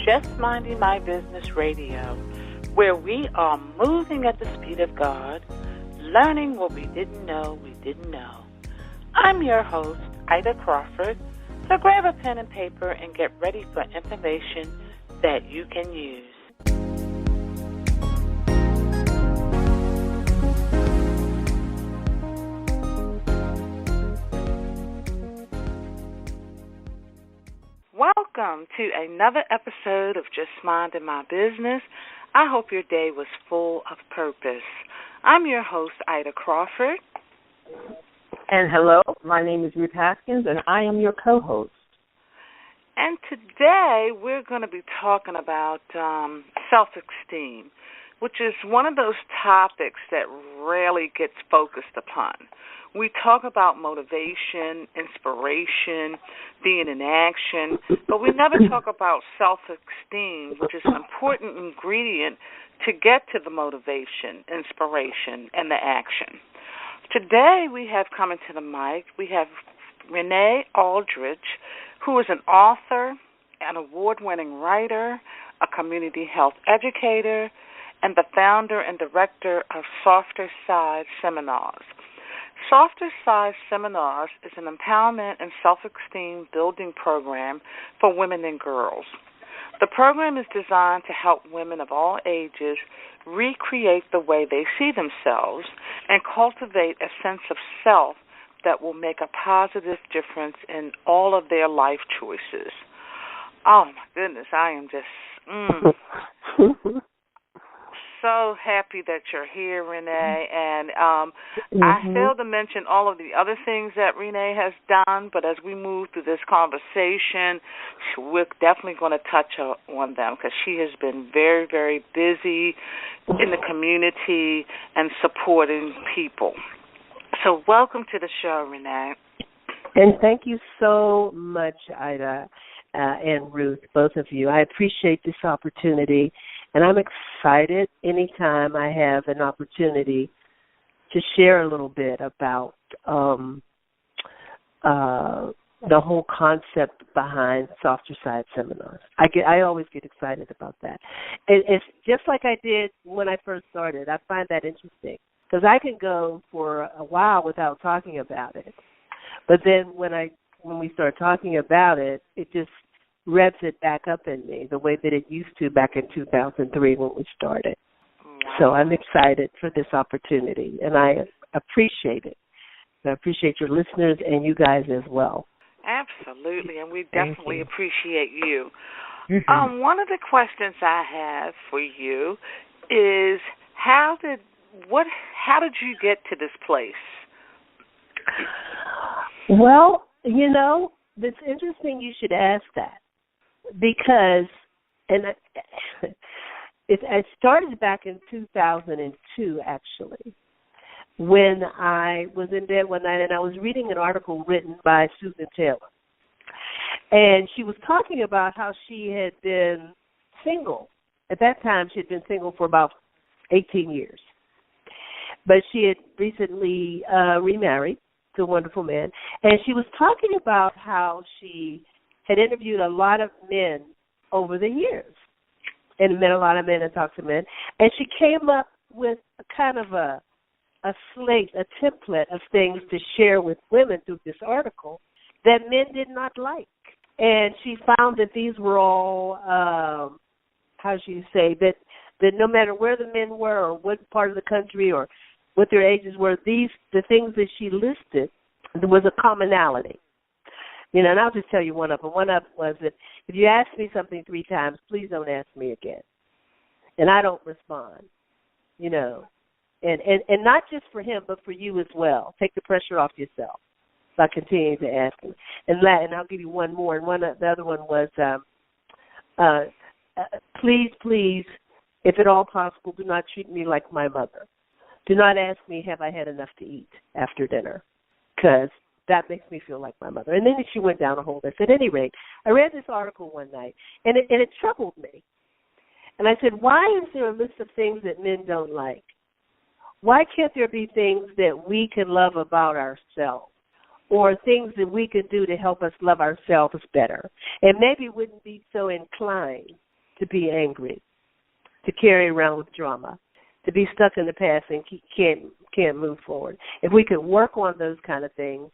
Just Minding My Business Radio, where we are moving at the speed of God, learning what we didn't know we didn't know. I'm your host, Ida Crawford, so grab a pen and paper and get ready for information that you can use. Welcome to another episode of Just Minding My Business. I hope your day was full of purpose. I'm your host, Ida Crawford. And hello, my name is Ruth Haskins, and I am your co-host. And today we're going to be talking about self-esteem, which is one of those topics that rarely gets focused upon. We talk about motivation, inspiration, being in action, but we never talk about self-esteem, which is an important ingredient to get to the motivation, inspiration, and the action. Today we have coming to the mic, we have Renee Aldrich, who is an author, an award-winning writer, a community health educator, and the founder and director of Softer Side Seminars. Softer Side Seminars is an empowerment and self-esteem building program for women and girls. The program is designed to help women of all ages recreate the way they see themselves and cultivate a sense of self that will make a positive difference in all of their life choices. Oh, my goodness, I am just so happy that you're here, Renee. And I failed to mention all of the other things that Renee has done, but as we move through this conversation, we're definitely going to touch on them because she has been very, very busy in the community and supporting people. So welcome to the show, Renee. And thank you so much, Ida and Ruth, both of you. I appreciate this opportunity, and I'm excited anytime I have an opportunity to share a little bit about the whole concept behind Softer Side Seminars. I always get excited about that. It's just like I did when I first started. I find that interesting because I can go for a while without talking about it. But then when we start talking about it, it just revs it back up in me the way that it used to back in 2003 when we started. Wow. So I'm excited for this opportunity, and I appreciate it. I appreciate your listeners and you guys as well. Absolutely, and we definitely appreciate you. One of the questions I have for you is how did you get to this place? Well, it's interesting you should ask that because, it started back in 2002, actually, when I was in bed one night and I was reading an article written by Susan Taylor. And she was talking about how she had been single. At that time, she had been single for about 18 years. But she had recently remarried to a wonderful man. And she was talking about how she had interviewed a lot of men over the years and met a lot of men and talked to men. And she came up with a kind of a slate, a template of things to share with women through this article that men did not like. And she found that these were all, that no matter where the men were or what part of the country or what their ages were, the things that she listed, there was a commonality. And I'll just tell you one of them. One of them was that if you ask me something 3 times, please don't ask me again. And I don't respond, And not just for him, but for you as well. Take the pressure off yourself by continuing to ask him. And I'll give you one more. And the other one was, please, if at all possible, do not treat me like my mother. Do not ask me, have I had enough to eat after dinner? Because that makes me feel like my mother. And then she went down a whole list. At any rate, I read this article one night, and it troubled me. And I said, why is there a list of things that men don't like? Why can't there be things that we can love about ourselves or things that we can do to help us love ourselves better? And maybe wouldn't be so inclined to be angry, to carry around with drama, to be stuck in the past and can't move forward. If we could work on those kind of things,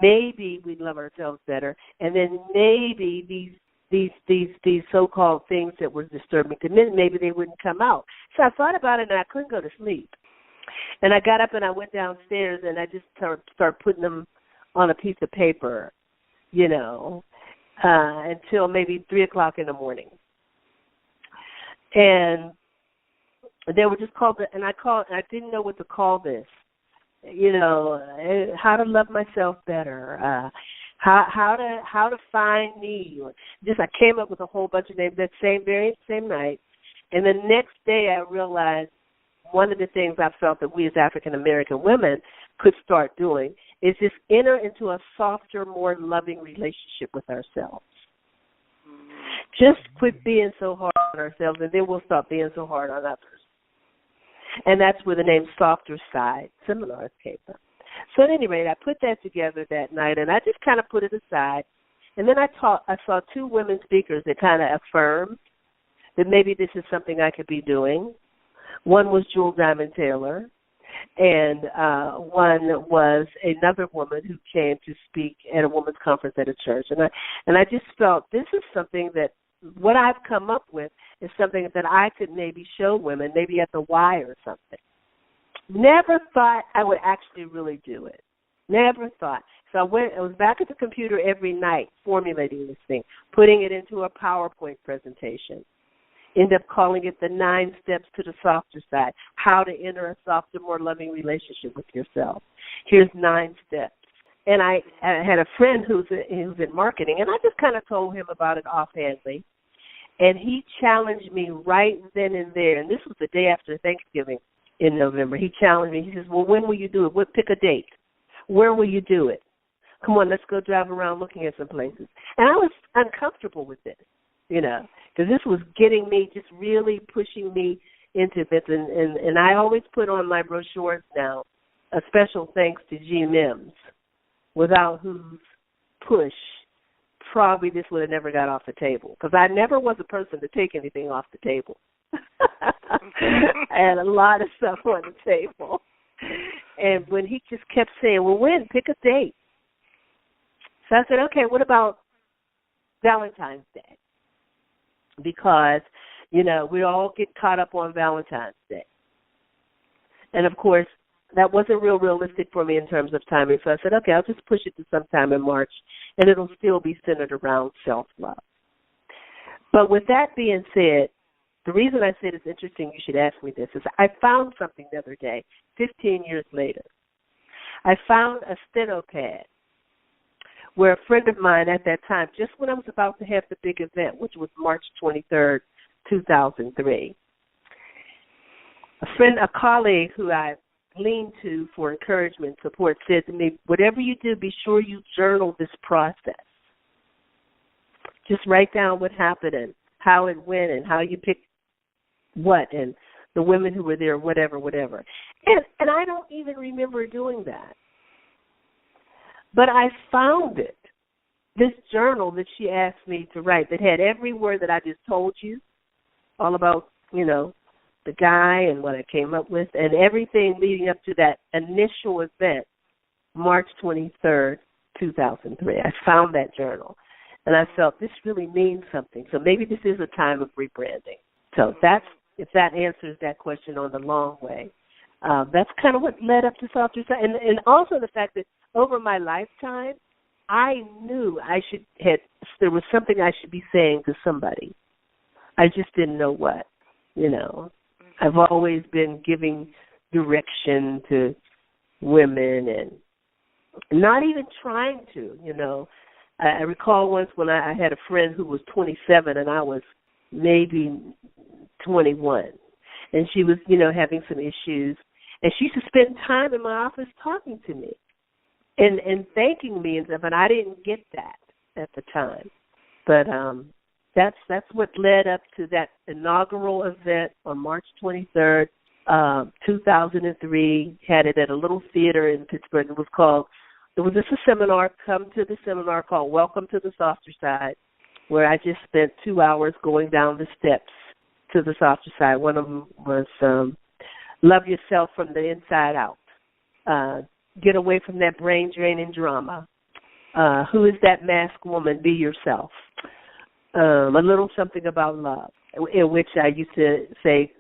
maybe we'd love ourselves better, and then maybe these so-called things that were disturbing to men, maybe they wouldn't come out. So I thought about it, and I couldn't go to sleep. And I got up and I went downstairs, and I just started putting them on a piece of paper, until maybe 3 o'clock in the morning. And they were just called, and I didn't know what to call this. How to love myself better, how to find me. I came up with a whole bunch of names that very same night. And the next day I realized one of the things I felt that we as African American women could start doing is just enter into a softer, more loving relationship with ourselves. Just quit being so hard on ourselves, and then we'll stop being so hard on others. And that's where the name Softer Side Seminars came from. So at any rate, I put that together that night, and I just kind of put it aside. And then I saw two women speakers that kind of affirmed that maybe this is something I could be doing. One was Jewel Diamond Taylor, and one was another woman who came to speak at a women's conference at a church. And I just felt this is something that what I've come up with is something that I could maybe show women, maybe at the Y or something. Never thought I would actually really do it. Never thought. So I was back at the computer every night formulating this thing, putting it into a PowerPoint presentation. End up calling it the 9 steps to the softer side, how to enter a softer, more loving relationship with yourself. Here's 9 steps. And I had a friend who's in marketing, and I just kind of told him about it offhandedly. And he challenged me right then and there, and this was the day after Thanksgiving in November. He challenged me. He says, well, when will you do it? Pick a date. Where will you do it? Come on, let's go drive around looking at some places. And I was uncomfortable with this, because this was getting me, just really pushing me into this. And I always put on my brochures now a special thanks to G. Mims, without whose push probably this would have never got off the table, because I never was a person to take anything off the table. I had a lot of stuff on the table. And when he just kept saying, well, when? Pick a date. So I said, okay, what about Valentine's Day? Because, we all get caught up on Valentine's Day. And, of course, that wasn't realistic for me in terms of timing. So I said, okay, I'll just push it to sometime in March, and it'll still be centered around self-love. But with that being said, the reason I said it's interesting you should ask me this is I found something the other day, 15 years later. I found a steno pad where a friend of mine at that time, just when I was about to have the big event, which was March 23rd, 2003, a colleague who I leaned to for encouragement, support, said to me, whatever you do, be sure you journal this process. Just write down what happened and how it went and how you picked what and the women who were there, whatever. And I don't even remember doing that. But I found it, this journal that she asked me to write that had every word that I just told you, all about, the guy and what I came up with, and everything leading up to that initial event, March 23rd, 2003. I found that journal, and I felt this really means something. So maybe this is a time of rebranding. So if that answers that question on the long way. That's kind of what led up to Softer Side. And also the fact that over my lifetime, I knew there was something I should be saying to somebody. I just didn't know what, I've always been giving direction to women and not even trying to, I recall once when I had a friend who was 27 and I was maybe 21. And she was, having some issues. And she used to spend time in my office talking to me and thanking me and stuff. And I didn't get that at the time. But that's what led up to that inaugural event on March 23rd, 2003. Had it at a little theater in Pittsburgh. It was just a seminar. Come to the seminar called Welcome to the Softer Side. where I just spent 2 hours going down the steps to the softer side. One of them was love yourself from the inside out. Get away from that brain-draining drama. Who is that masked woman? Be yourself. A little something about love, in which I used to say,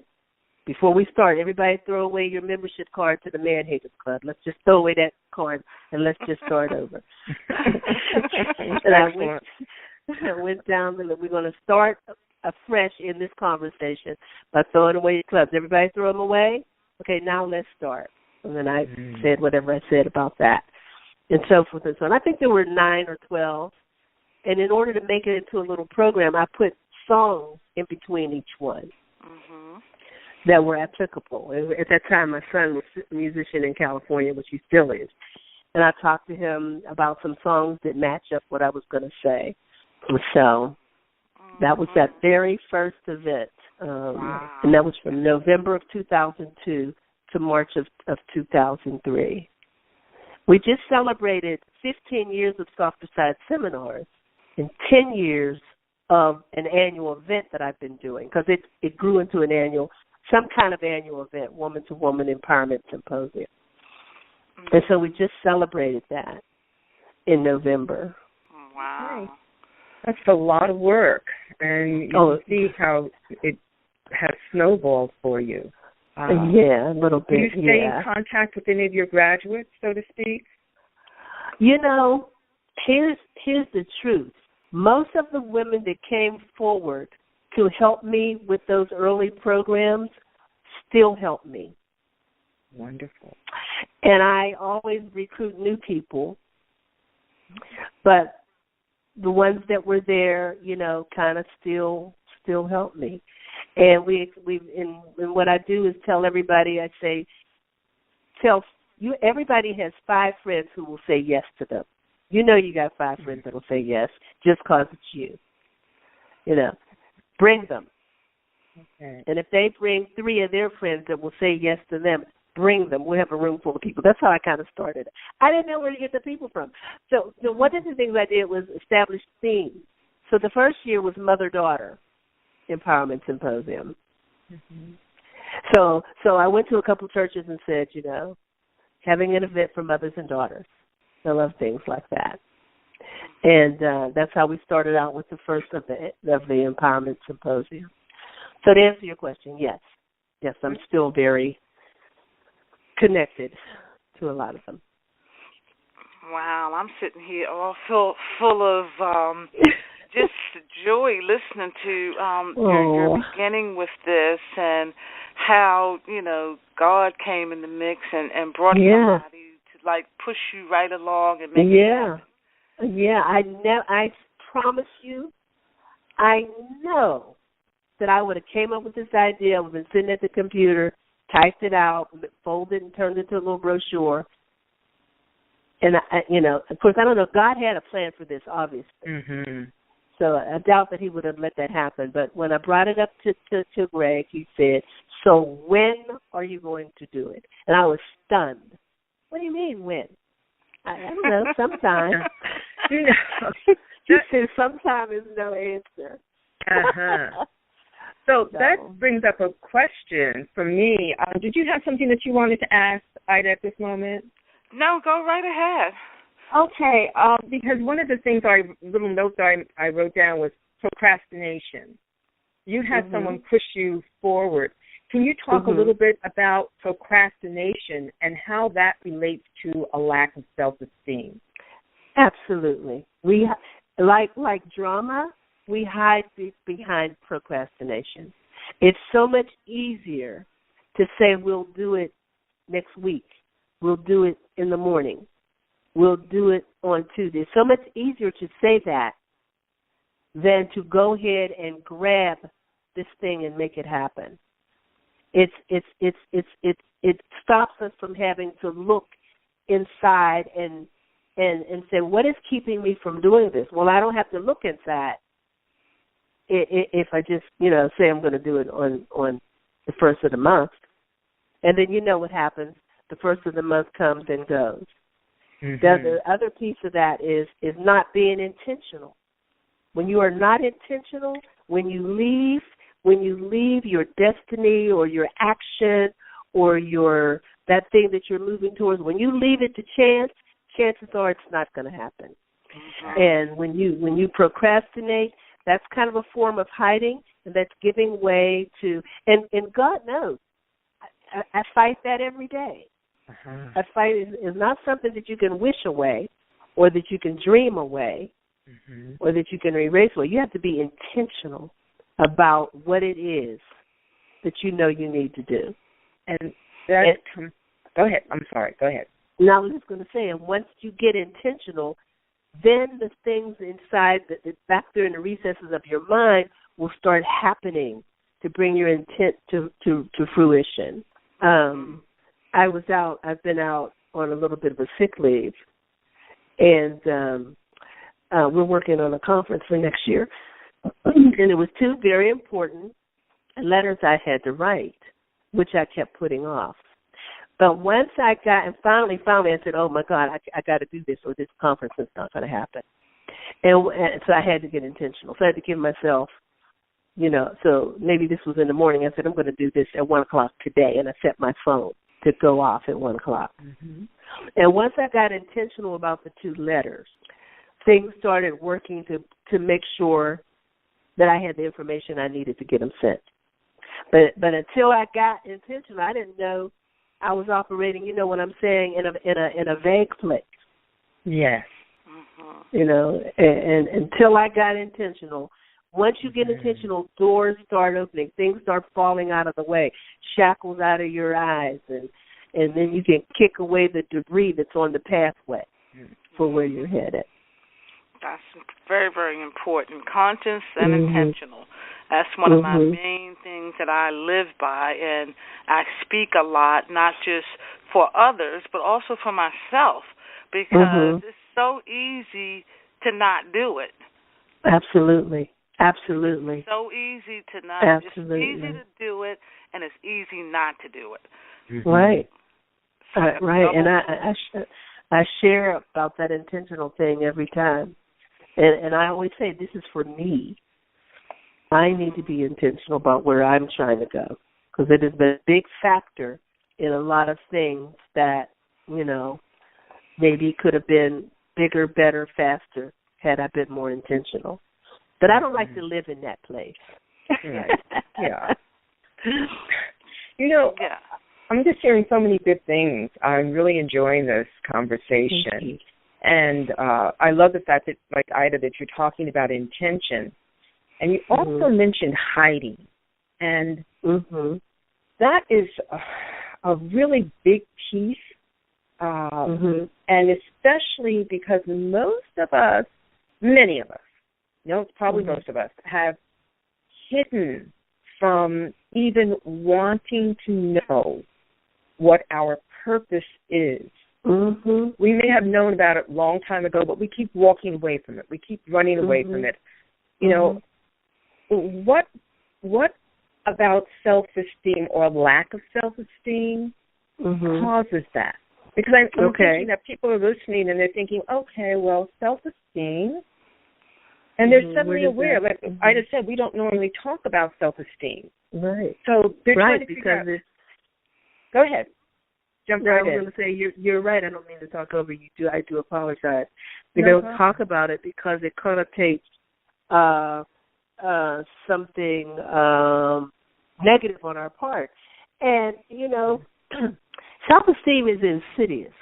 before we start, everybody throw away your membership card to the Man Haters Club. Let's just throw away that card and let's just start over. And I went down, and we're going to start afresh in this conversation by throwing away your clubs. Everybody throw them away? Okay, now let's start. And then I said whatever I said about that, and so forth and so on. I think there were 9 or 12, and in order to make it into a little program, I put songs in between each one that were applicable. At that time, my son was a musician in California, which he still is, and I talked to him about some songs that match up what I was going to say. So that was that very first event, and that was from November of 2002 to March of 2003. We just celebrated 15 years of Softer Side seminars and 10 years of an annual event that I've been doing, because it grew into some kind of annual event, woman-to-woman empowerment symposium. And so we just celebrated that in November. Wow. That's a lot of work, and you can see how it has snowballed for you. Yeah, a little bit. Do you stay in contact with any of your graduates, so to speak? You know, here's the truth. Most of the women that came forward to help me with those early programs still help me. Wonderful. And I always recruit new people, but the ones that were there, you know, kind of still help me. And and what I do is tell everybody, I say, everybody has 5 friends who will say yes to them. You know you got 5 friends that will say yes just because it's you. You know, bring them. Okay. And if they bring 3 of their friends that will say yes to them, bring them. We'll have a room full of people. That's how I kind of started. I didn't know where to get the people from. So one of the things I did was establish themes. So the first year was Mother-Daughter Empowerment Symposium. So I went to a couple of churches and said, you know, having an event for mothers and daughters. I love things like that. And that's how we started out with the first of the Empowerment Symposium. So to answer your question, yes, I'm still very connected to a lot of them. Wow, I'm sitting here all full of just joy listening to your beginning with this, and how, you know, God came in the mix and brought somebody to like push you right along and make it happen. Yeah, I promise you, I know that I would have came up with this idea. I would have been sitting at the computer, typed it out, folded and turned it into a little brochure. And, you know, of course, I don't know. God had a plan for this, obviously. So I doubt that he would have let that happen. But when I brought it up to Greg, he said, so when are you going to do it? And I was stunned. What do you mean, when? I don't know, sometime. He said sometime is no answer. So that brings up a question for me. Did you have something that you wanted to ask Ida at this moment? No, go right ahead. Okay, because one of the things, little note that I wrote down was procrastination. You had someone push you forward. Can you talk a little bit about procrastination and how that relates to a lack of self-esteem? Absolutely. We like drama, we hide behind procrastination. It's so much easier to say we'll do it next week. We'll do it in the morning. We'll do it on Tuesday. It's so much easier to say that than to go ahead and grab this thing and make it happen. It stops us from having to look inside and say, what is keeping me from doing this? Well, I don't have to look inside if I just, say I'm going to do it on the first of the month. And then you know what happens. The first of the month comes and goes. The other piece of that is not being intentional. when you are not intentional, when you leave your destiny or your action or that thing that you're moving towards, when you leave it to chance, chances are it's not going to happen. Mm-hmm. And when you procrastinate, that's kind of a form of hiding, and that's giving way to, and God knows, I fight that every day. Uh-huh. I fight is not something that you can wish away or that you can dream away mm-hmm. or that you can erase away. You have to be intentional about what it is that you know you need to do. And go ahead. I'm sorry. Go ahead. Now I was just going to say, and once you get intentional, then the things inside that back there in the recesses of your mind will start happening to bring your intent to fruition. I've been out on a little bit of a sick leave, and we're working on a conference for next year. And it was 2 very important letters I had to write, which I kept putting off. But once I got, and finally I said, oh, my God, I got to do this, or this conference is not going to happen. And so I had to get intentional. So I had to give myself, so maybe this was in the morning. I said, I'm going to do this at 1 o'clock today. And I set my phone to go off at 1 o'clock. Mm-hmm. And once I got intentional about the 2 letters, things started working to make sure that I had the information I needed to get them sent. But until I got intentional, I didn't know I was operating, what I'm saying, in a vague place. Yes. Mm-hmm. And until I got intentional, once you get intentional, doors start opening, things start falling out of the way, shackles out of your eyes, and then you can kick away the debris that's on the pathway for where you're headed. That's very, very important. Conscious and intentional. That's one of my main things that I live by, and I speak a lot, not just for others, but also for myself, because it's so easy to not do it. Absolutely. It's so easy to not. Absolutely. It's easy to do it, and it's easy not to do it. Mm-hmm. Right. Right. And I share about that intentional thing every time. And I always say, this is for me. I need to be intentional about where I'm trying to go, because it has been a big factor in a lot of things that, maybe could have been bigger, better, faster had I been more intentional. But I don't like to live in that place. Right. Yeah. I'm just hearing so many good things. I'm really enjoying this conversation. And I love the fact that, like Ida, that you're talking about intention. And you also mentioned hiding. And that is a really big piece. And especially because most of us, many of us, probably most of us, have hidden from even wanting to know what our purpose is. We may have known about it a long time ago, but we keep walking away from it. We keep running away from it. What about self-esteem or lack of self-esteem causes that? Because I'm thinking that people are listening and they're thinking, okay, well, self-esteem, and they're suddenly aware. Like Ida said, we don't normally talk about self-esteem. Right. So they're trying to figure out. Go ahead. Jump right in. I was going to say, you're right. I don't mean to talk over you. I do apologize. We don't talk about it because it connotates something negative on our part. And, self-esteem is insidious.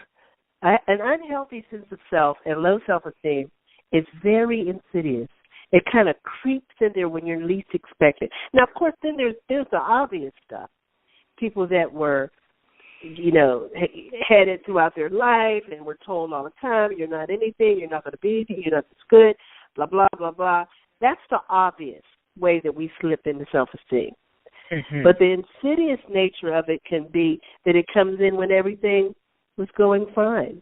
An unhealthy sense of self and low self-esteem is very insidious. It kind of creeps in there when you're least expected. Now, of course, then there's the obvious stuff. People that were, had it throughout their life and were told all the time, you're not anything, you're not going to be anything, you're not this good, blah, blah, blah, blah. That's the obvious way that we slip into self-esteem. But the insidious nature of it can be that it comes in when everything was going fine.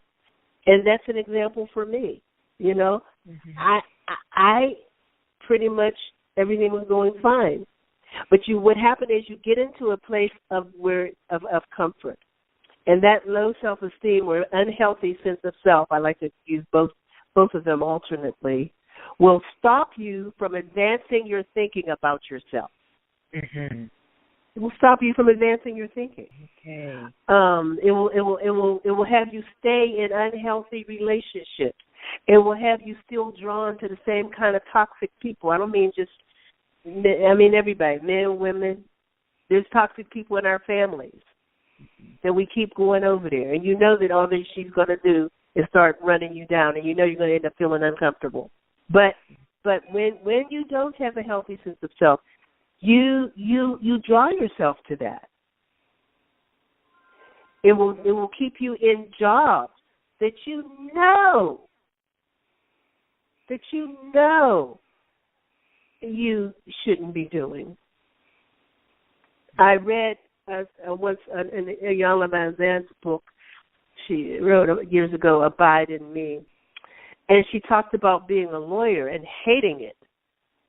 And that's an example for me. I pretty much everything was going fine. But what happened is you get into a place of comfort. And that low self-esteem or unhealthy sense of self, I like to use both of them alternately, will stop you from advancing your thinking about yourself. Mm-hmm. It will stop you from advancing your thinking. Okay. It will have you stay in unhealthy relationships. It will have you still drawn to the same kind of toxic people. I don't mean just, I mean everybody, men, women. There's toxic people in our families that we keep going over there. And you know that all that she's going to do is start running you down, and you know you're going to end up feeling uncomfortable. But when you don't have a healthy sense of self, you draw yourself to that. It will keep you in jobs that you know you shouldn't be doing. I read once in Ayala Manzan's book, she wrote years ago, Abide in Me, and she talked about being a lawyer and hating it,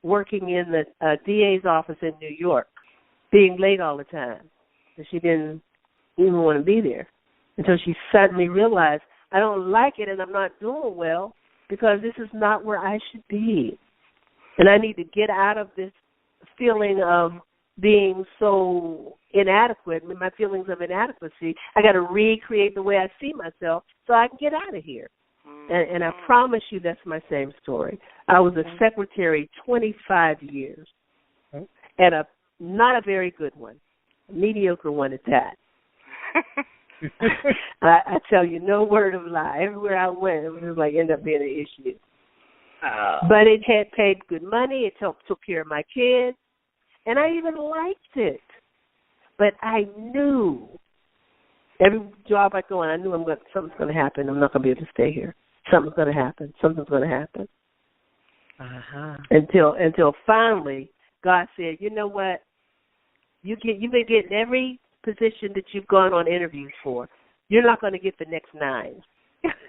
working in the DA's office in New York, being late all the time, and she didn't even want to be there until she suddenly realized, I don't like it and I'm not doing well because this is not where I should be. And I need to get out of this feeling of being so inadequate, my feelings of inadequacy. I got to recreate the way I see myself so I can get out of here. And I promise you that's my same story. I was a secretary 25 years, and not a very good one, a mediocre one at that. I tell you, no word of lie. Everywhere I went, it was like ended up being an issue. But it had paid good money. It took care of my kids, and I even liked it. But I knew every job I go on, I knew something's going to happen. I'm not going to be able to stay here. Something's going to happen. Something's going to happen. Until finally, God said, you know what? You've been getting every position that you've gone on interviews for. You're not going to get the next 9.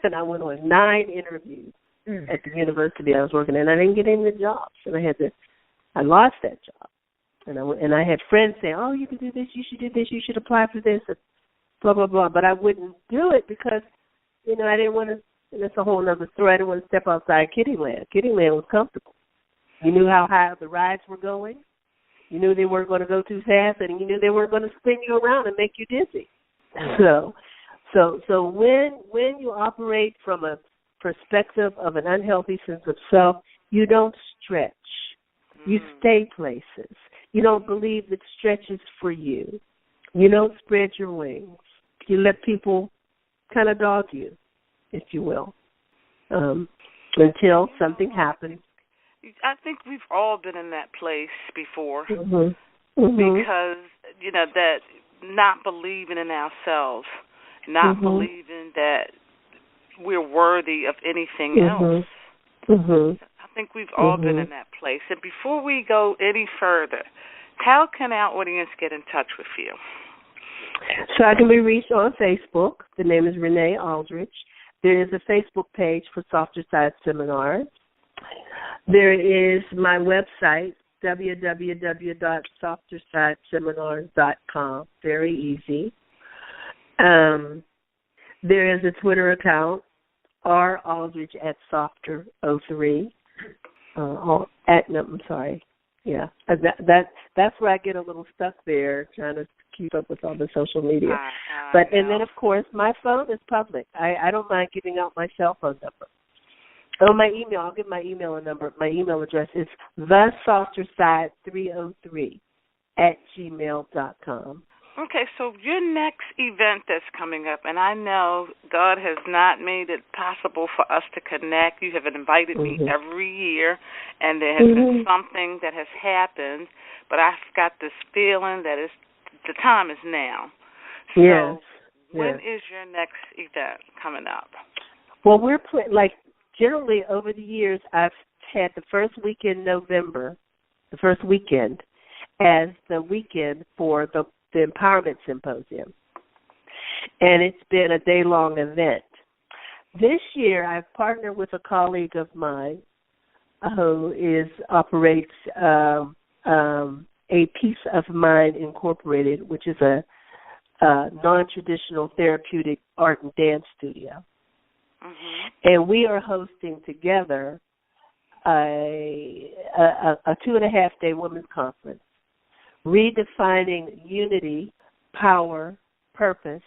And I went on 9 interviews at the university I was working at, and I didn't get any of the jobs. And I lost that job. And I had friends saying, oh, you can do this, you should do this, you should apply for this, and blah, blah, blah. But I wouldn't do it because, I didn't want to, and that's a whole other story. I didn't want to step outside Kittyland. Kittyland was comfortable. You knew how high the rides were going. You knew they weren't going to go too fast, and you knew they weren't going to spin you around and make you dizzy. So when you operate from a perspective of an unhealthy sense of self, you don't stretch. You stay places. You don't believe that stretch is for you. You don't spread your wings. You let people kind of dog you, if you will, until something happens. I think we've all been in that place before because, that not believing in ourselves, not believing that we're worthy of anything else. I think we've all been in that place. And before we go any further, how can our audience get in touch with you? So I can be reached on Facebook. The name is Renee Aldrich. There is a Facebook page for Softer Side Seminars. There is my website, www.softersideseminars.com. Very easy. There is a Twitter account, raldrich @softer03. I'm sorry. Yeah, that's where I get a little stuck there, trying to keep up with all the social media. And then, of course, my phone is public. I don't mind giving out my cell phone number. Oh, my email. I'll give my email number. My email address is thesofterside303@gmail.com. Okay, so your next event that's coming up, and I know God has not made it possible for us to connect. You have invited me every year, and there has been something that has happened, but I've got this feeling that the time is now. So when is your next event coming up? Well, we're generally over the years, I've had the first weekend in November, as the weekend for the Empowerment Symposium. And it's been a day-long event. This year, I've partnered with a colleague of mine who operates a Peace of Mind Incorporated, which is a non-traditional therapeutic art and dance studio. And we are hosting together a 2.5-day women's conference, redefining unity, power, purpose,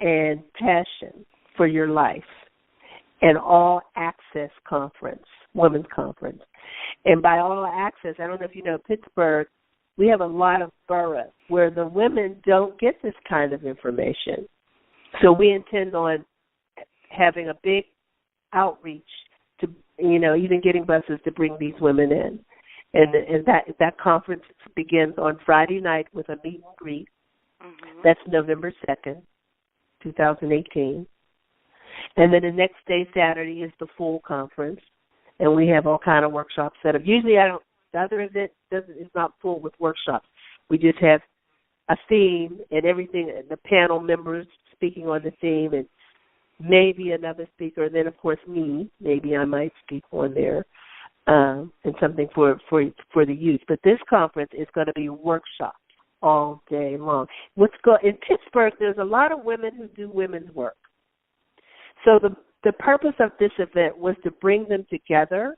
and passion for your life, an all-access conference, women's conference. And by all access, I don't know if you know Pittsburgh, we have a lot of boroughs where the women don't get this kind of information. So we intend on having a big outreach to, even getting buses to bring these women in. And that conference begins on Friday night with a meet and greet. Mm-hmm. That's November 2nd, 2018. And then the next day, Saturday, is the full conference. And we have all kind of workshops set up. Usually the other event is not full with workshops. We just have a theme and everything, the panel members speaking on the theme, and maybe another speaker, and then, of course, me. Maybe I might speak on there, and something for the youth. But this conference is going to be workshops all day long. In Pittsburgh, there's a lot of women who do women's work. So the purpose of this event was to bring them together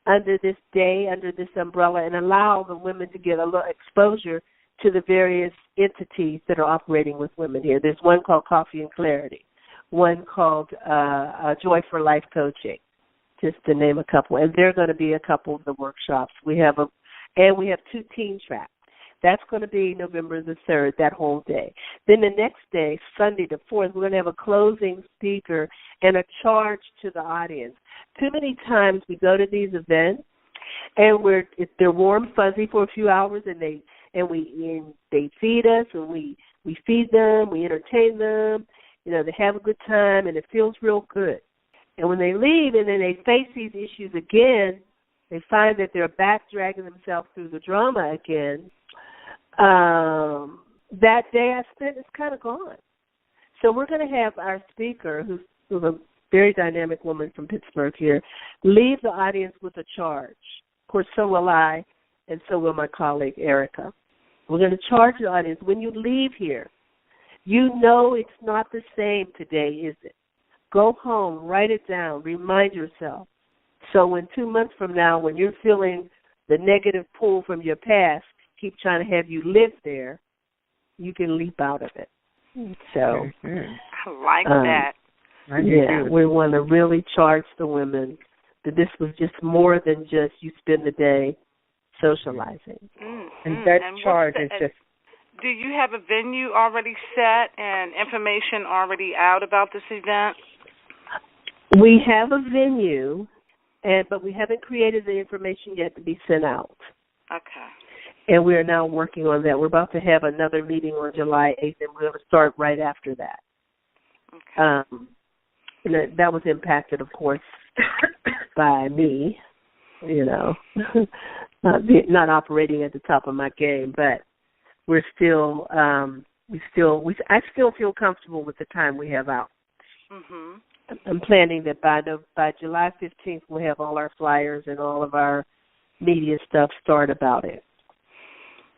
under this day, under this umbrella, and allow the women to get a little exposure to the various entities that are operating with women here. There's one called Coffee and Clarity, one called Joy for Life Coaching, just to name a couple. And there are going to be a couple of the workshops. We have 2 teen tracks. That's going to be November the 3rd, that whole day. Then the next day, Sunday the 4th, we're going to have a closing speaker and a charge to the audience. Too many times we go to these events and they're warm, fuzzy for a few hours, and they feed us, and we feed them, we entertain them, they have a good time, and it feels real good. And when they leave and then they face these issues again, they find that they're back dragging themselves through the drama again. That day I spent is kind of gone. So we're going to have our speaker, who's a very dynamic woman from Pittsburgh here, leave the audience with a charge. Of course, so will I, and so will my colleague, Erica. We're going to charge the audience. When you leave here, it's not the same today, is it? Go home, write it down, remind yourself. So in 2 months from now, when you're feeling the negative pull from your past, keep trying to have you live there, you can leap out of it. So I like that. We want to really charge the women that this was just more than just you spend the day socializing. And that charge is just... Do you have a venue already set and information already out about this event? We have a venue, but we haven't created the information yet to be sent out. Okay. And we are now working on that. We're about to have another meeting on July 8th, and we're going to start right after that. Okay. And that was impacted, of course, by me, not operating at the top of my game, but we're still, I still feel comfortable with the time we have out. Mm-hmm. I'm planning that by July 15th, we'll have all our flyers and all of our media stuff start about it.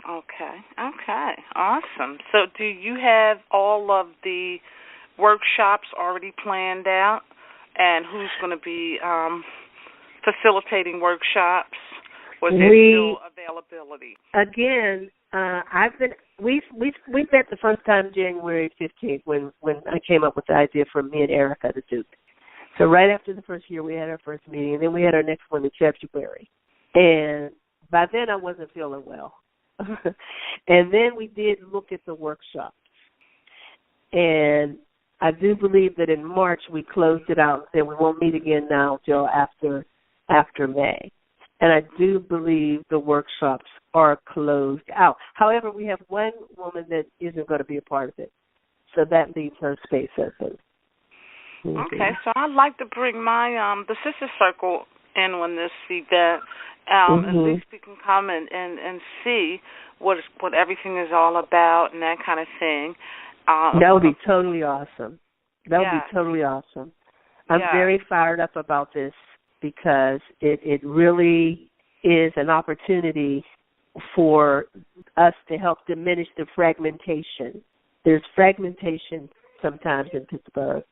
Okay, awesome. So do you have all of the workshops already planned out, and who's going to be facilitating workshops? Was there still availability? Again, we met the first time January 15th when I came up with the idea for me and Erica to do it. So right after the first year, we had our first meeting, and then we had our next one in February. And by then, I wasn't feeling well. And then we did look at the workshops. And I do believe that in March we closed it out, and we won't meet again now until after May. And I do believe the workshops are closed out. However, we have one woman that isn't going to be a part of it. So that leaves her space open. Mm-hmm. Okay, so I'd like to bring my the Sister Circle in on this event. At least we can come and see what everything is all about and that kind of thing. That would be totally awesome. That would be totally awesome. I'm very fired up about this because it really is an opportunity for us to help diminish the fragmentation. There's fragmentation sometimes in Pittsburgh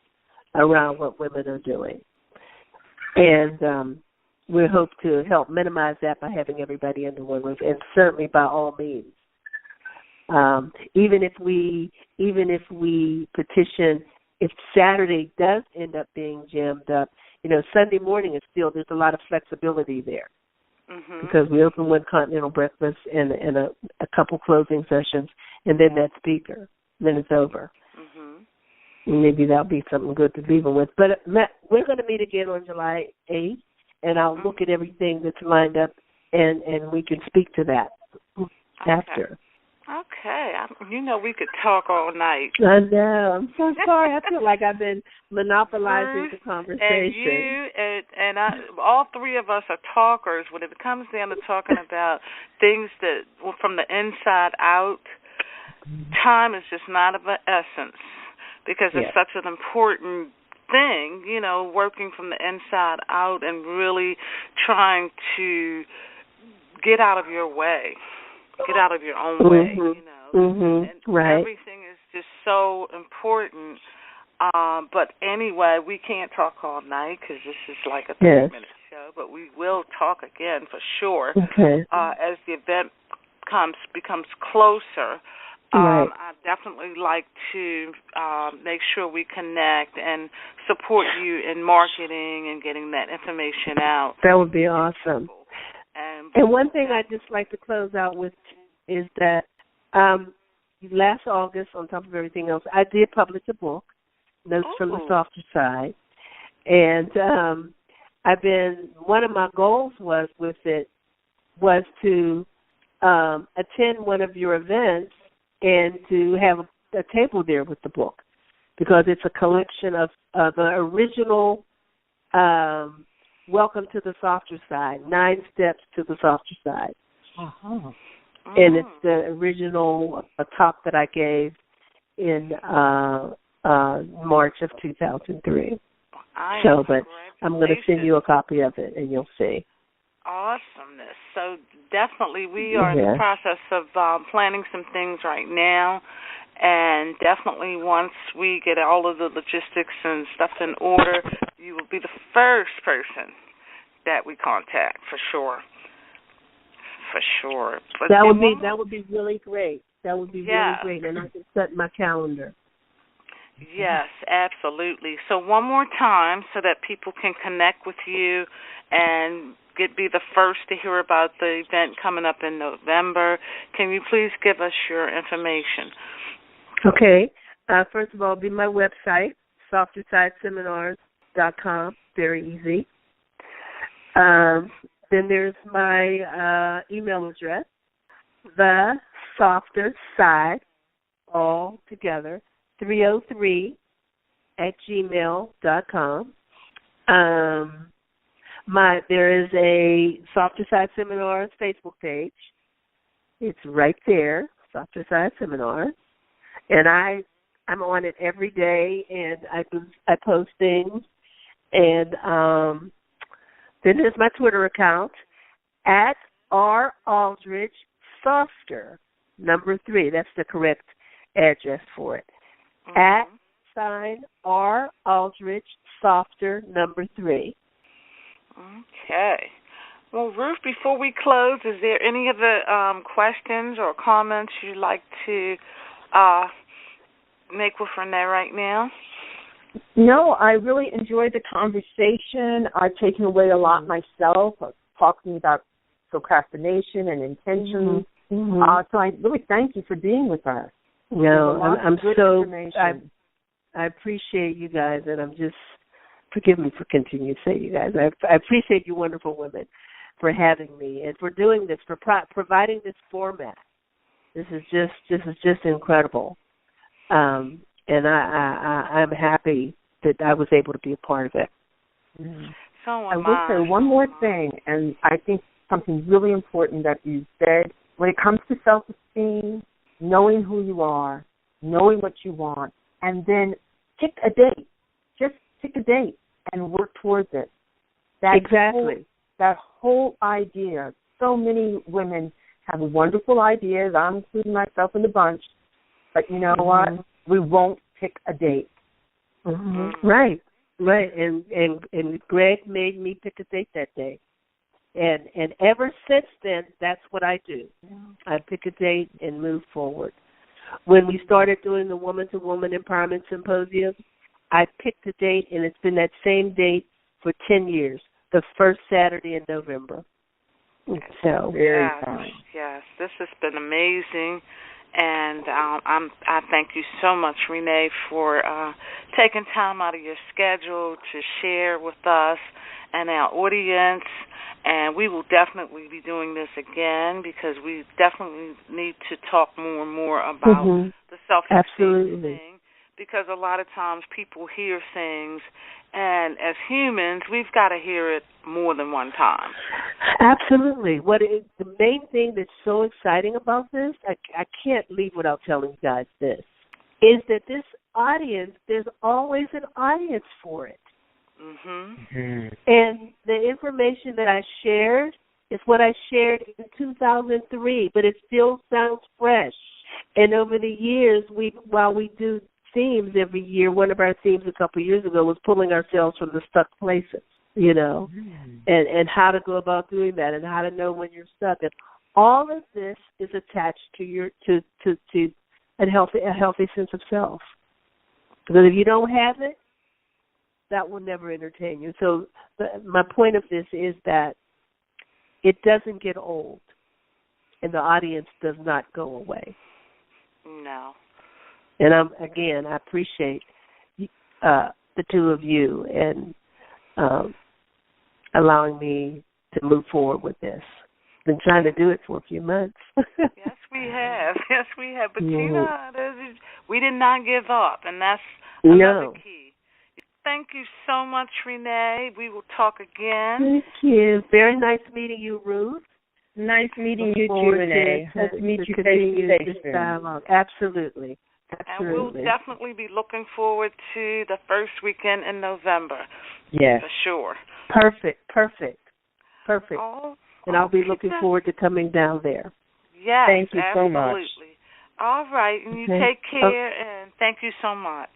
around what women are doing. And we hope to help minimize that by having everybody under one roof, and certainly by all means. Even if we petition, if Saturday does end up being jammed up, Sunday morning is still, there's a lot of flexibility there. Because we open one continental breakfast and a couple closing sessions, and then that speaker. Then it's over. Maybe that'll be something good to leave them with. But Matt, we're going to meet again on July 8th, and I'll look at everything that's lined up, and we can speak to that after. Okay. We could talk all night. I know. I'm so sorry. I feel like I've been monopolizing the conversation. And you and I, all three of us are talkers. When it comes down to talking about things that from the inside out, time is just not of the essence, because it's such an important thing, working from the inside out and really trying to get out of your way. Get out of your own way, And everything is just so important. But anyway, we can't talk all night because this is like a 30-minute show, but we will talk again for sure as the event becomes closer. I'd definitely like to make sure we connect and support you in marketing and getting that information out. That would be awesome. And one thing I'd just like to close out with is that last August, on top of everything else, I did publish a book, Notes from the Softer Side. And one of my goals was to attend one of your events and to have a table there with the book, because it's a collection of the original Welcome to the Softer Side, 9 Steps to the Softer Side. And it's the original talk that I gave in March of 2003. But I'm going to send you a copy of it, and you'll see. Awesomeness. So definitely we are in the process of planning some things right now, and definitely once we get all of the logistics and stuff in order, you will be the first person that we contact for sure. For sure. But that would be really great. That would be really great, and I can set my calendar. Yes, absolutely. So one more time, so that people can connect with you and be the first to hear about the event coming up in November. Can you please give us your information? Okay. First of all, be my website, softersideseminars.com. Very easy. Then there's my email address, the softer side, all together, 303@gmail.com. There is a Softer Side Seminars Facebook page. It's right there, Softer Side Seminars, and I'm on it every day, and I post things, and then there's my Twitter account at R Aldrich Softer, number 3. That's the correct address for it. @ R Aldrich Softer, number 3. Okay. Well, Ruth, before we close, is there any other questions or comments you'd like to make with Renee right now? No, I really enjoyed the conversation. I've taken away a lot myself, talking about procrastination and intentions. So I really thank you for being with us. No, I'm so I appreciate you guys, and I'm just, forgive me for continuing to say you guys. I appreciate you wonderful women for having me and for doing this, for providing this format. This is just incredible. And I'm happy that I was able to be a part of it. So I will say one more thing, and I think something really important that you said. When it comes to self-esteem, knowing who you are, knowing what you want, and then pick a date. Just pick a date and work towards it. That whole idea. So many women have wonderful ideas. I'm including myself in the bunch. But you know what? We won't pick a date. Right. And Greg made me pick a date that day. And ever since then, that's what I do. I pick a date and move forward. When we started doing the Woman to Woman Empowerment Symposium, I picked a date, and it's been that same date for 10 years, the first Saturday in November. So very yes, fun. yes, this has been amazing, and I thank you so much, Renee, for taking time out of your schedule to share with us and our audience. And we will definitely be doing this again because we definitely need to talk more and more about the self-esteem thing, because a lot of times people hear things, and as humans, we've got to hear it more than one time. Absolutely. The main thing that's so exciting about this, I can't leave without telling you guys this, is that this audience, there's always an audience for it. And the information that I shared is what I shared in 2003, but it still sounds fresh. And over the years, while we do themes every year, one of our themes a couple of years ago was pulling ourselves from the stuck places, and how to go about doing that, and how to know when you're stuck. And all of this is attached to a healthy sense of self. Because if you don't have it, that will never entertain you. So my point of this is that it doesn't get old, and the audience does not go away. No. And I appreciate the two of you and allowing me to move forward with this. Been trying to do it for a few months. Yes, we have. Yes, we have. But we did not give up, and that's another key. Thank you so much, Renee. We will talk again. Thank you. Very nice meeting you, Ruth. Nice meeting you too, Renee. Hope to meet you face to face. Absolutely. And we'll definitely be looking forward to the first weekend in November. Yes. For sure. Perfect. And I'll be looking forward to coming down there. Yes, thank you so much. Absolutely. All right, and you take care, and thank you so much.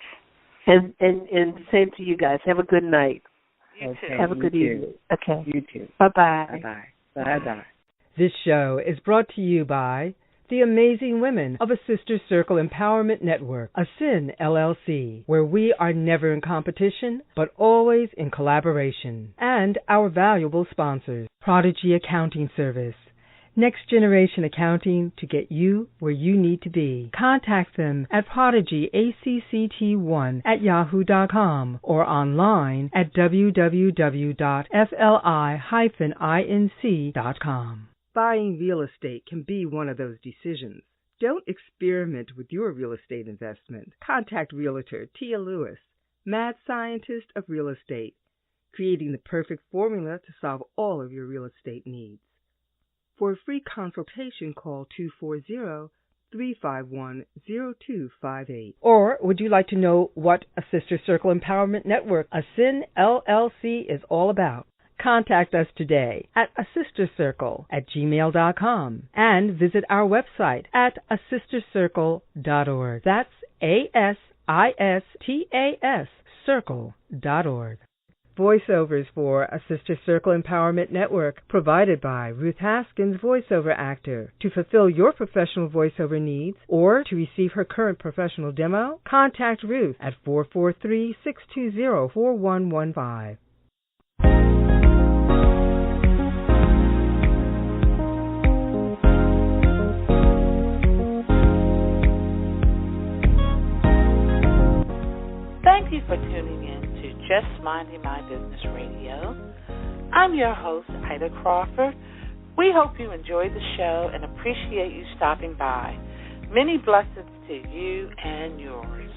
And same to you guys. Have a good night. You too. Have a good evening. Okay. You too. Bye-bye. Bye-bye. This show is brought to you by the amazing women of A Sister Circle Empowerment Network, ASIN LLC, where we are never in competition, but always in collaboration. And our valuable sponsors, Prodigy Accounting Service, Next Generation Accounting to get you where you need to be. Contact them at prodigyaCCT1@yahoo.com or online at www.fli-inc.com. Buying real estate can be one of those decisions. Don't experiment with your real estate investment. Contact Realtor Tia Lewis, mad scientist of real estate, creating the perfect formula to solve all of your real estate needs. For a free consultation, call 240-351-0258. Or would you like to know what a Sister Circle Empowerment Network, ASIN LLC, is all about? Contact us today at asistercircle@gmail.com and visit our website at asistercircle.org. That's ASISTAS circle.org. Voiceovers for A Sister Circle Empowerment Network, provided by Ruth Haskins, voiceover actor. To fulfill your professional voiceover needs or to receive her current professional demo, contact Ruth at 443-620-4115. Thank you for tuning in to Just Minding My Business Radio. I'm your host, Ida Crawford. We hope you enjoyed the show and appreciate you stopping by. Many blessings to you and yours.